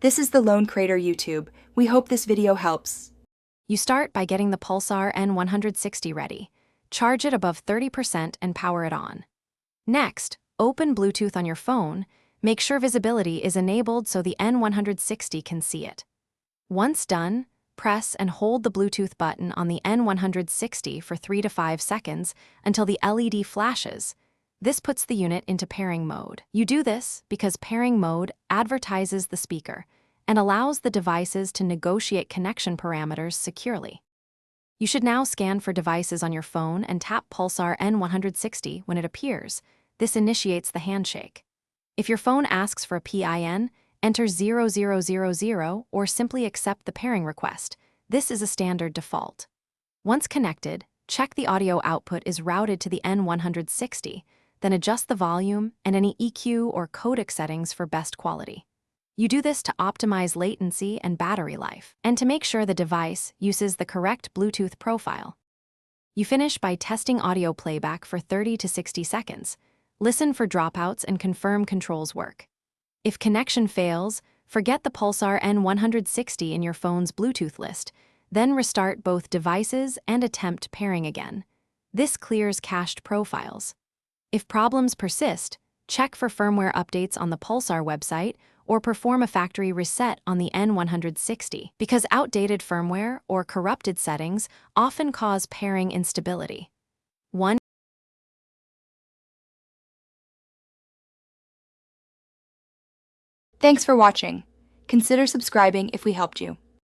This is the Lone Crater YouTube. We hope this video helps. You start by getting the Pulsar N160 ready. Charge it above 30% and power it on. Next, open Bluetooth on your phone. Make sure visibility is enabled so the N160 can see it. Once done, press and hold the Bluetooth button on the N160 for 3 to 5 seconds until the LED flashes. This puts the unit into pairing mode. You do this because pairing mode advertises the speaker and allows the devices to negotiate connection parameters securely. You should now scan for devices on your phone and tap Pulsar N160 when it appears. This initiates the handshake. If your phone asks for a PIN, enter 0000 or simply accept the pairing request. This is a standard default. Once connected, check the audio output is routed to the N160, then adjust the volume and any EQ or codec settings for best quality. You do this to optimize latency and battery life, and to make sure the device uses the correct Bluetooth profile. You finish by testing audio playback for 30 to 60 seconds. Listen for dropouts and confirm controls work. If connection fails, forget the Pulsar N160 in your phone's Bluetooth list, then restart both devices and attempt pairing again. This clears cached profiles. If problems persist, check for firmware updates on the Pulsar website or perform a factory reset on the N160, because outdated firmware or corrupted settings often cause pairing instability. Thanks for watching. Consider subscribing if we helped you.